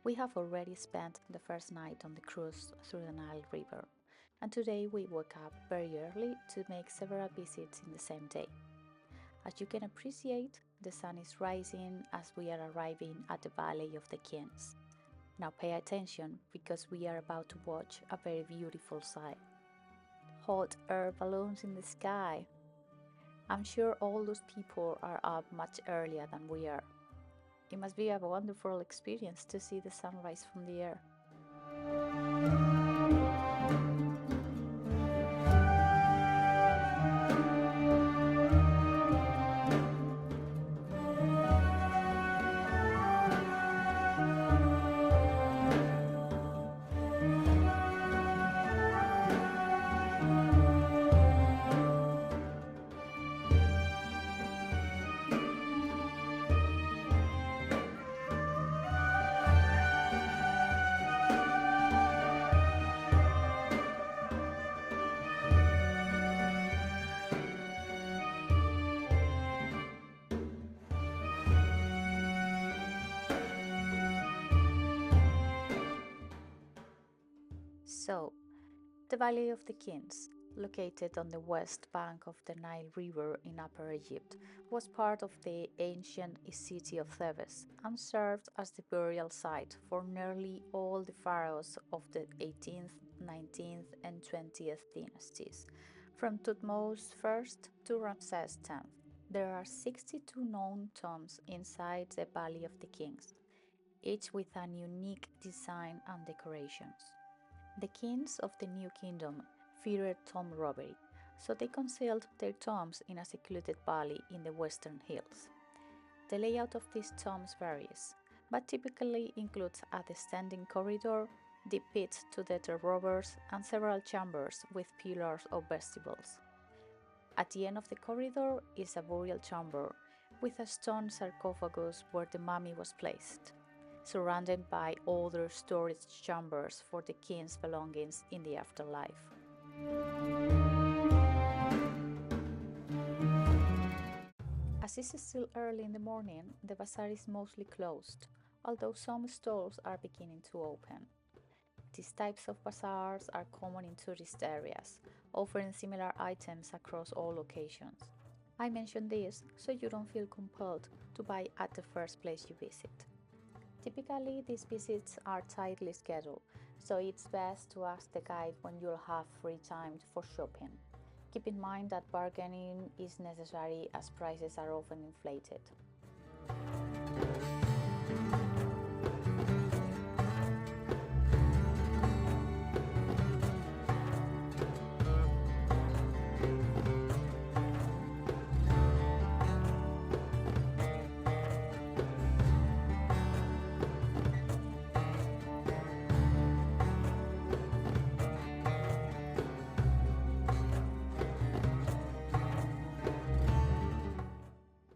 We have already spent the first night on the cruise through the Nile River, and today we woke up very early to make several visits in the same day. As you can appreciate, the sun is rising as we are arriving at the Valley of the Kings. Now pay attention because we are about to watch a very beautiful sight. Hot air balloons in the sky. I'm sure all those people are up much earlier than we are. It must be a wonderful experience to see the sunrise from the air. So, the Valley of the Kings, located on the west bank of the Nile River in Upper Egypt, was part of the ancient city of Thebes and served as the burial site for nearly all the pharaohs of the 18th, 19th, and 20th dynasties, from Thutmose I to Ramses X. There are 62 known tombs inside the Valley of the Kings, each with a unique design and decorations. The kings of the New Kingdom feared tomb robbery, so they concealed their tombs in a secluded valley in the western hills. The layout of these tombs varies, but typically includes a descending corridor, deep pits to deter robbers, and several chambers with pillars or vestibules. At the end of the corridor is a burial chamber with a stone sarcophagus where the mummy was placed, surrounded by other storage chambers for the king's belongings in the afterlife. As it's still early in the morning, the bazaar is mostly closed, although some stalls are beginning to open. These types of bazaars are common in tourist areas, offering similar items across all locations. I mention this so you don't feel compelled to buy at the first place you visit. Typically, these visits are tightly scheduled, so it's best to ask the guide when you'll have free time for shopping. Keep in mind that bargaining is necessary as prices are often inflated.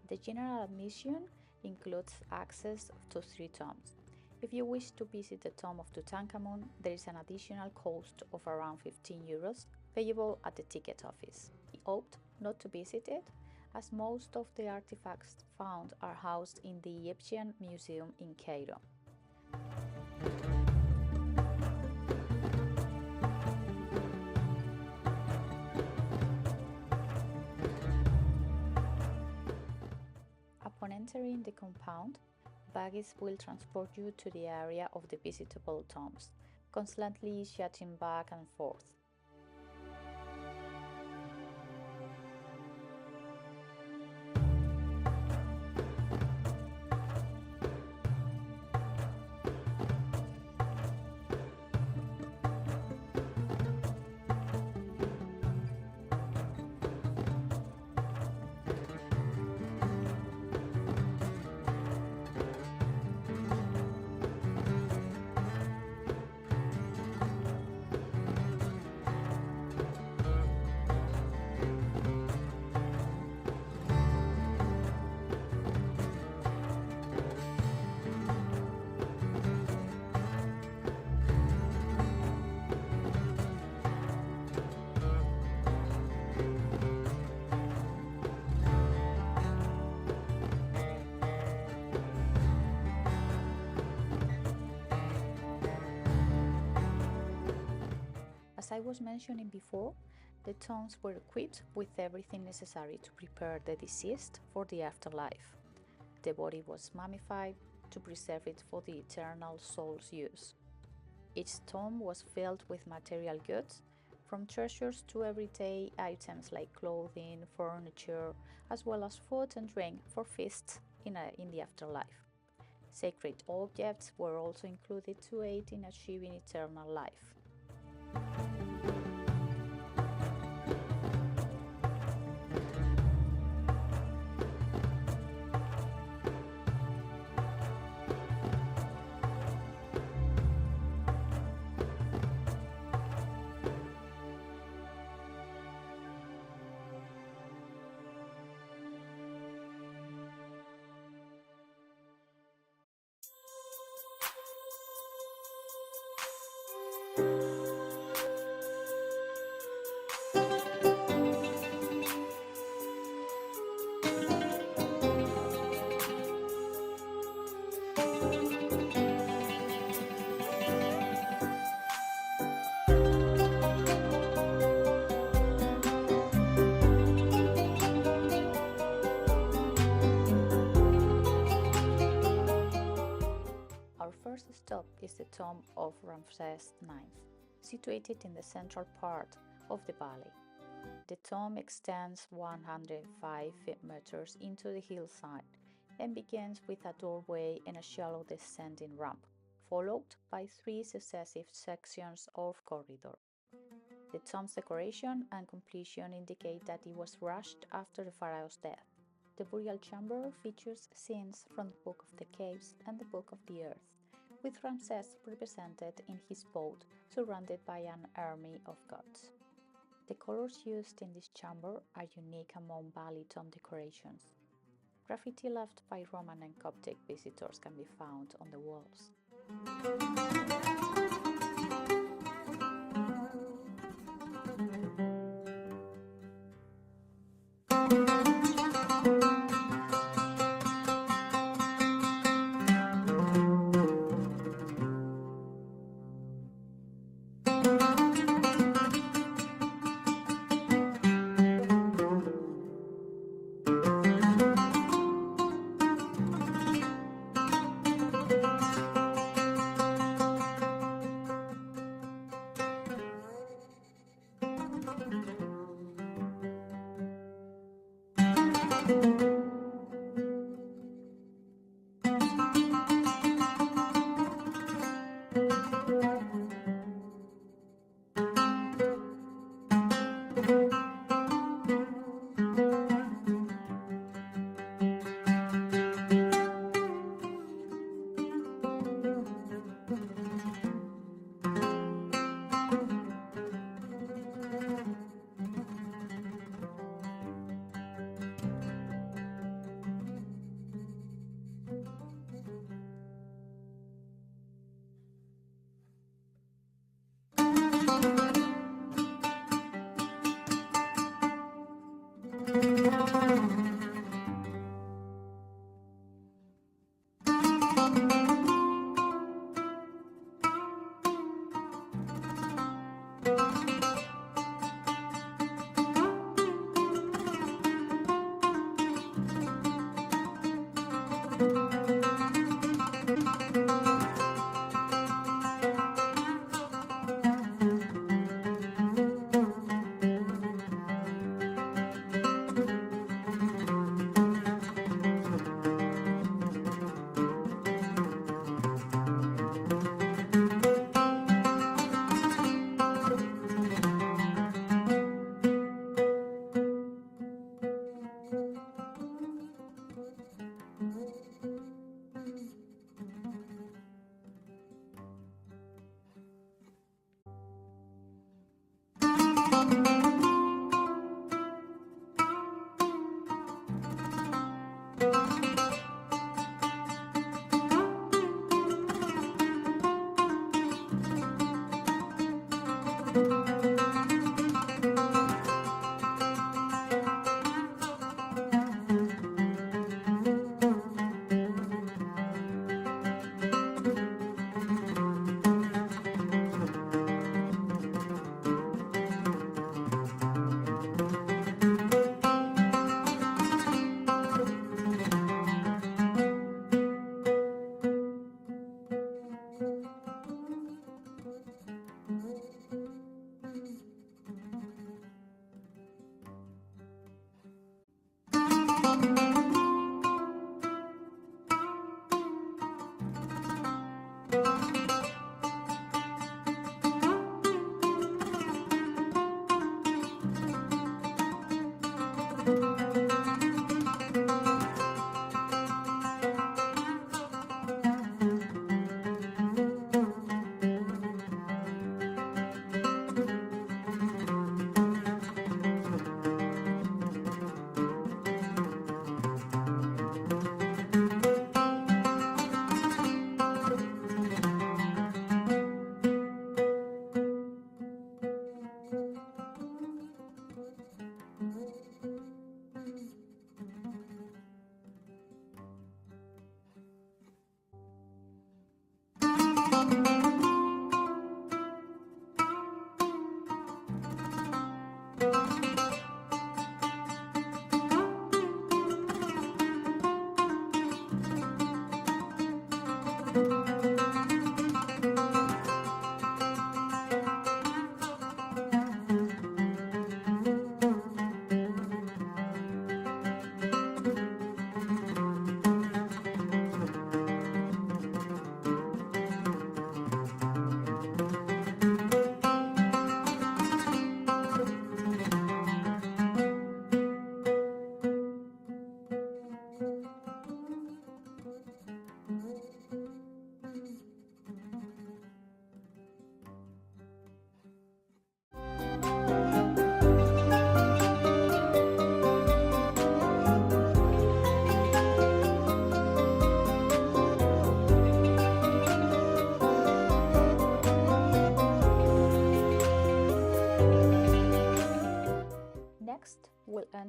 The general admission includes access to 3 tombs. If you wish to visit the tomb of Tutankhamun, there is an additional cost of around €15 payable at the ticket office. We opt not to visit it, as most of the artifacts found are housed in the Egyptian Museum in Cairo. Upon entering the compound, baggage will transport you to the area of the visitable tombs, constantly shutting back and forth. As I was mentioning before, the tombs were equipped with everything necessary to prepare the deceased for the afterlife. The body was mummified to preserve it for the eternal soul's use. Each tomb was filled with material goods, from treasures to everyday items like clothing, furniture, as well as food and drink for feasts in the afterlife. Sacred objects were also included to aid in achieving eternal life. Our first stop is the tomb of Ramses IX, situated in the central part of the valley. The tomb extends 105 meters into the hillside and begins with a doorway and a shallow descending ramp, followed by three successive sections of corridor. The tomb's decoration and completion indicate that it was rushed after the pharaoh's death. The burial chamber features scenes from the Book of the Caves and the Book of the Earth, with Ramses represented in his boat surrounded by an army of gods. The colors used in this chamber are unique among valley tomb decorations. Graffiti left by Roman and Coptic visitors can be found on the walls.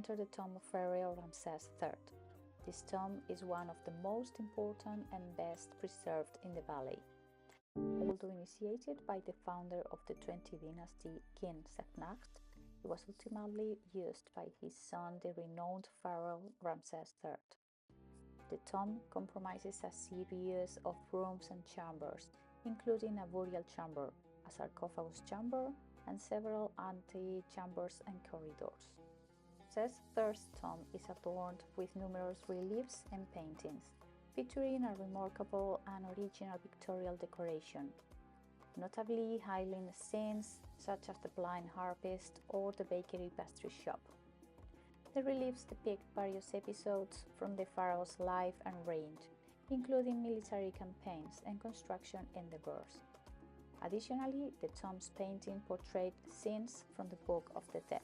enter the tomb of Pharaoh Ramses III. This tomb is one of the most important and best preserved in the valley. Although initiated by the founder of the 20th dynasty, King Sennacherib, it was ultimately used by his son, the renowned Pharaoh Ramses III. The tomb comprises a series of rooms and chambers, including a burial chamber, a sarcophagus chamber, and several antechambers and corridors. Ramses III's tomb is adorned with numerous reliefs and paintings, featuring a remarkable and original Victorian decoration, notably highlighting scenes such as the blind harpist or the bakery pastry shop. The reliefs depict various episodes from the pharaoh's life and reign, including military campaigns and construction endeavors. Additionally, the tomb's painting portrayed scenes from the Book of the Dead.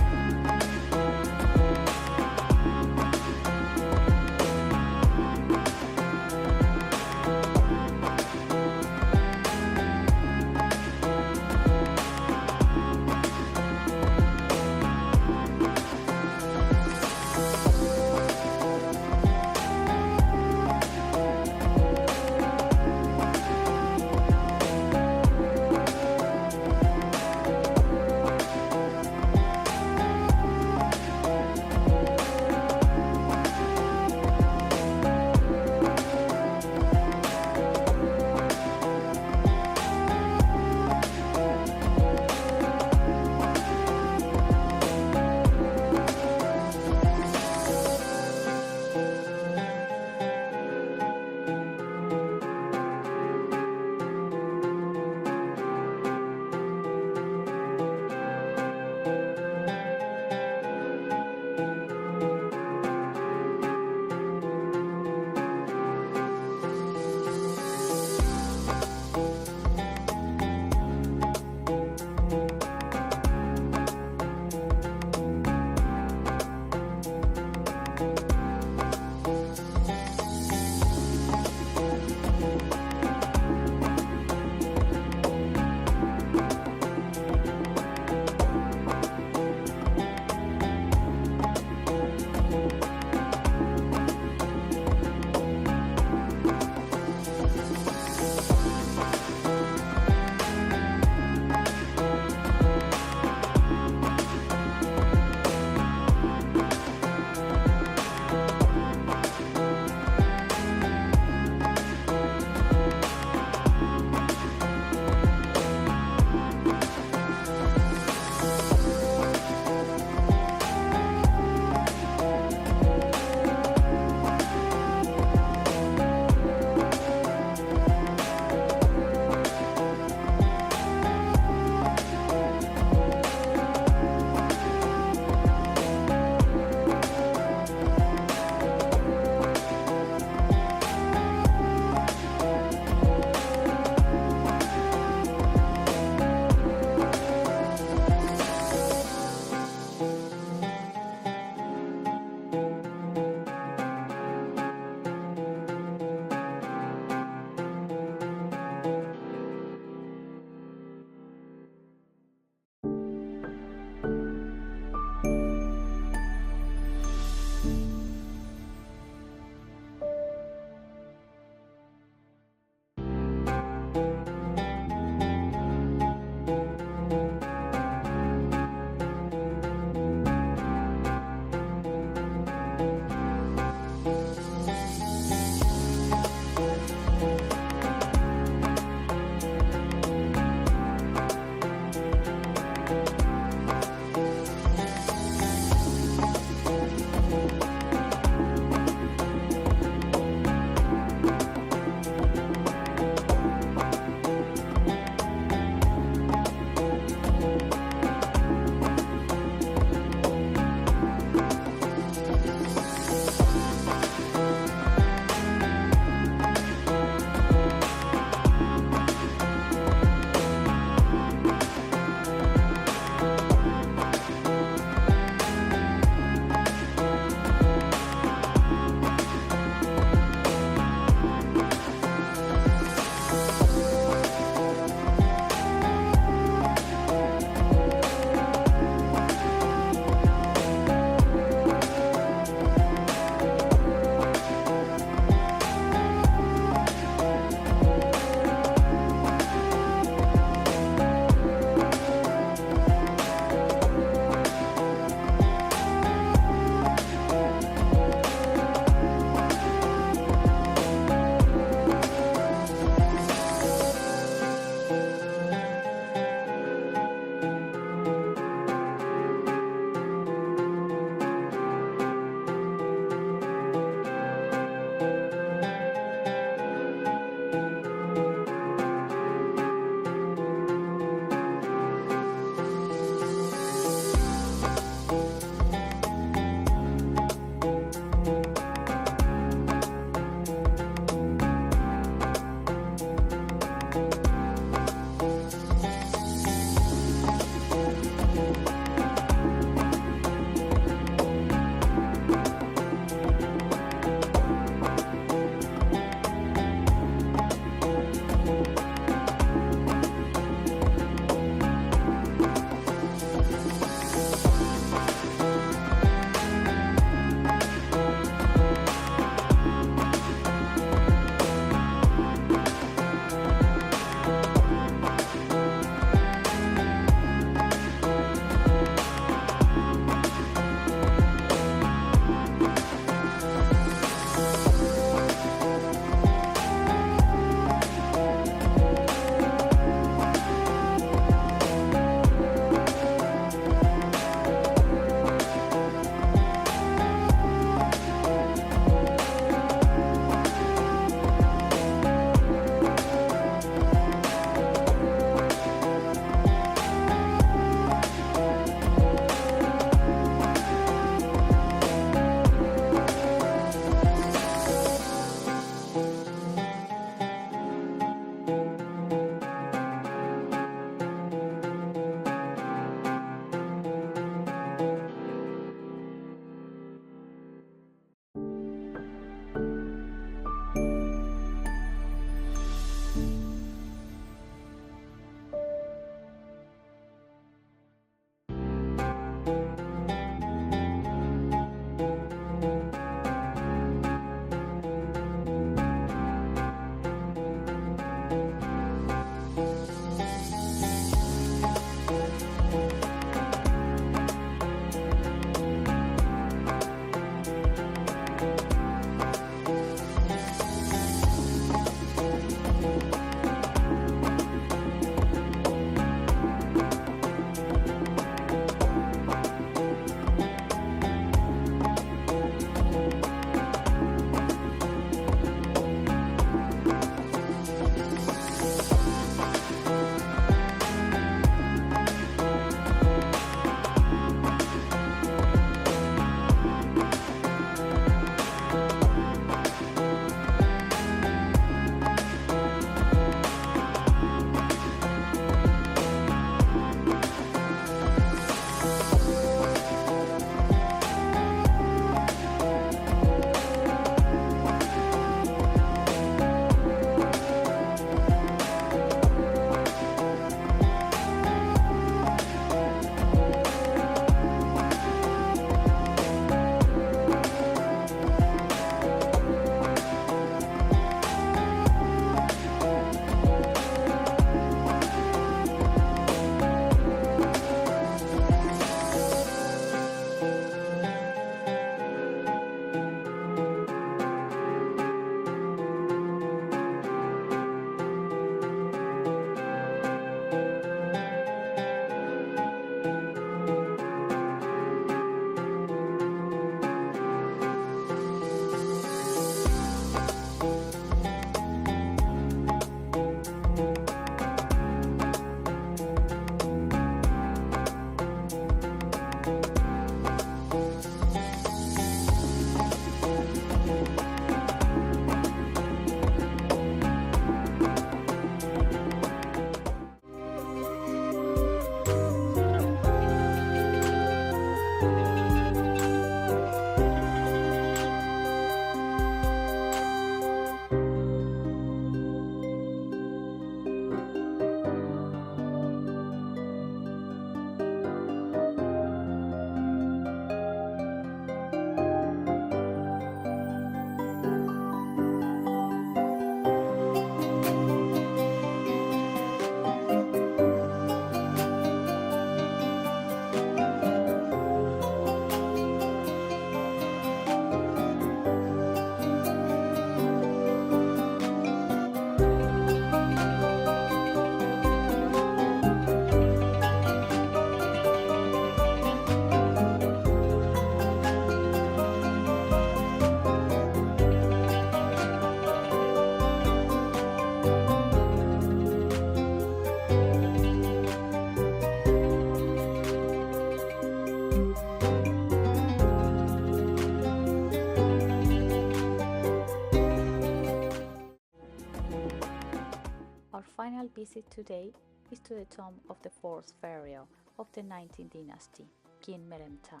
final visit today is to the tomb of the fourth pharaoh of the 19th dynasty, King Meremta.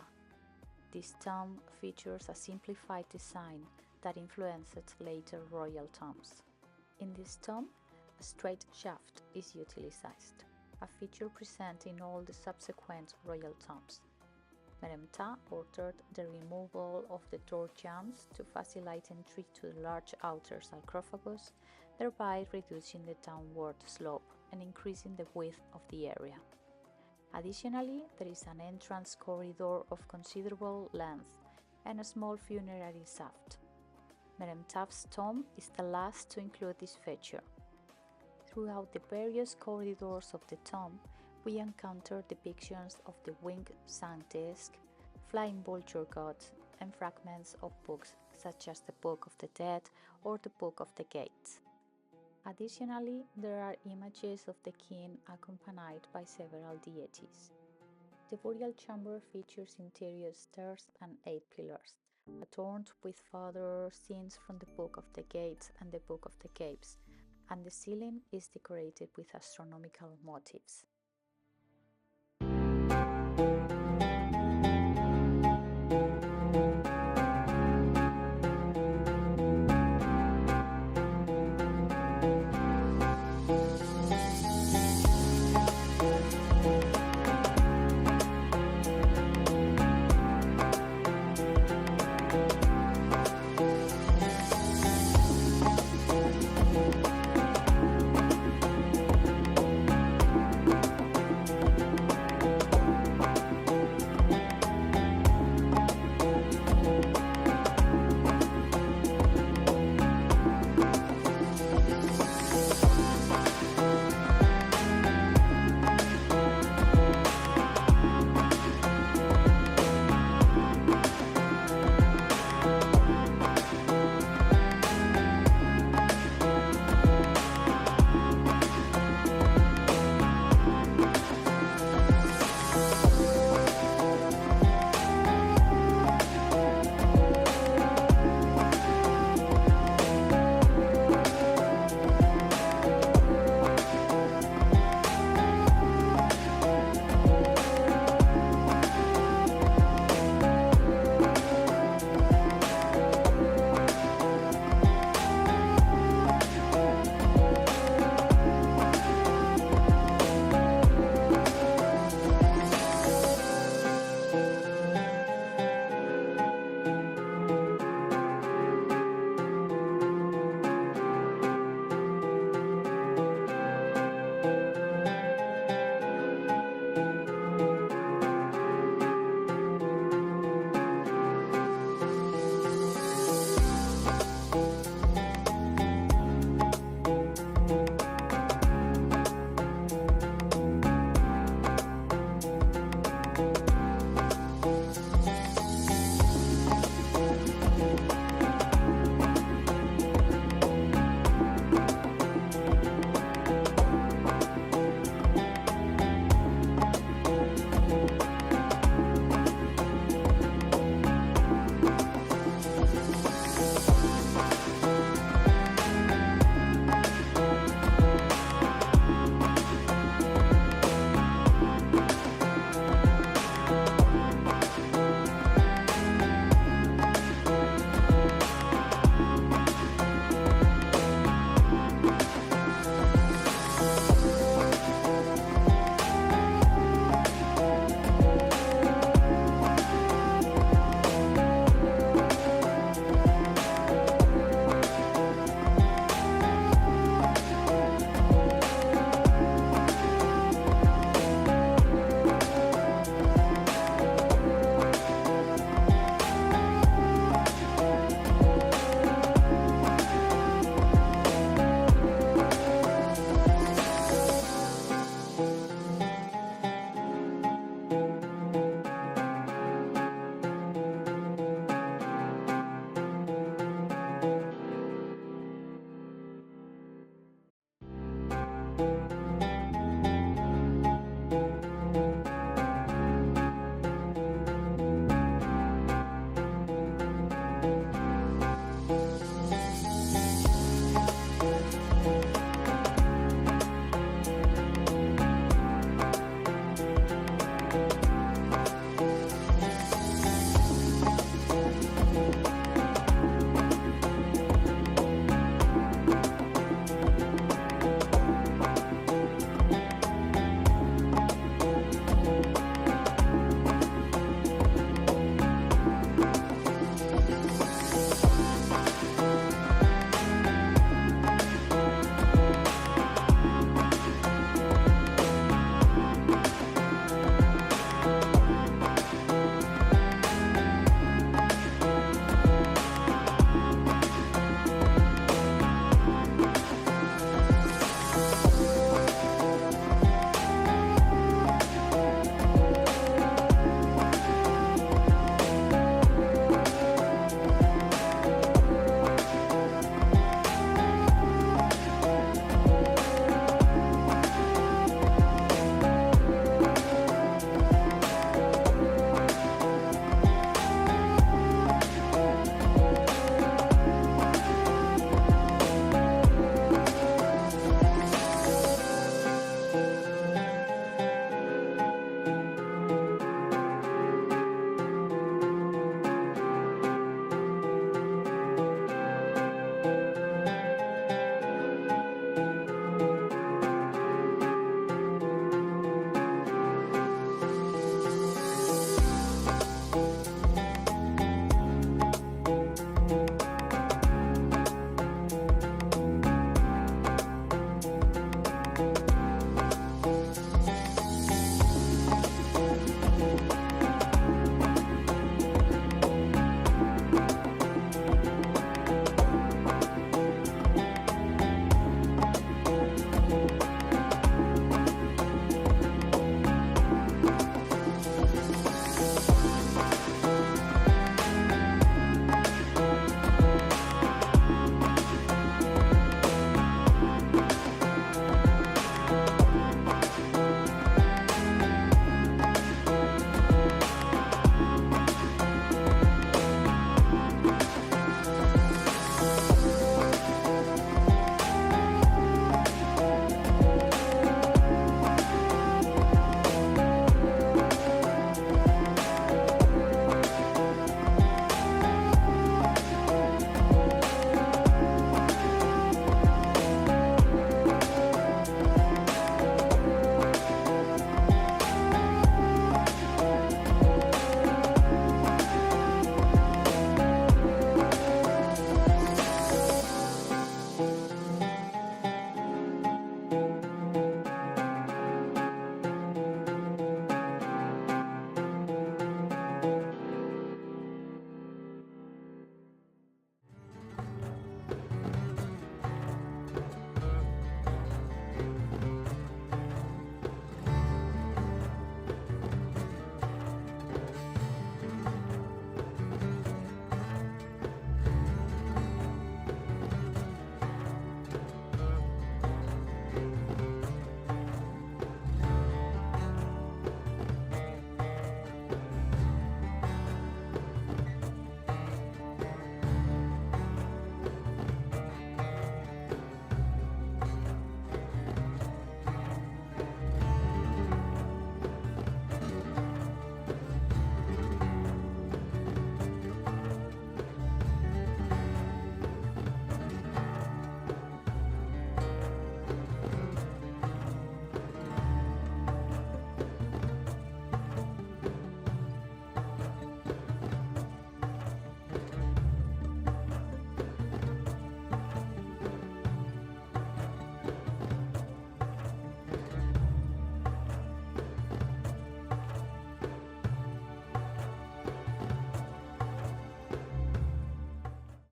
This tomb features a simplified design that influenced later royal tombs. In this tomb, a straight shaft is utilized, a feature present in all the subsequent royal tombs. Meremta ordered the removal of the door jambs to facilitate entry to the large outer sarcophagus, thereby reducing the downward slope and increasing the width of the area. Additionally, there is an entrance corridor of considerable length and a small funerary shaft. Meremtaf's tomb is the last to include this feature. Throughout the various corridors of the tomb, we encounter depictions of the winged sun disk, flying vulture gods, and fragments of books such as the Book of the Dead or the Book of the Gates. Additionally, there are images of the king accompanied by several deities. The burial chamber features interior stairs and 8 pillars, adorned with further scenes from the Book of the Gates and the Book of the Caves, and the ceiling is decorated with astronomical motifs.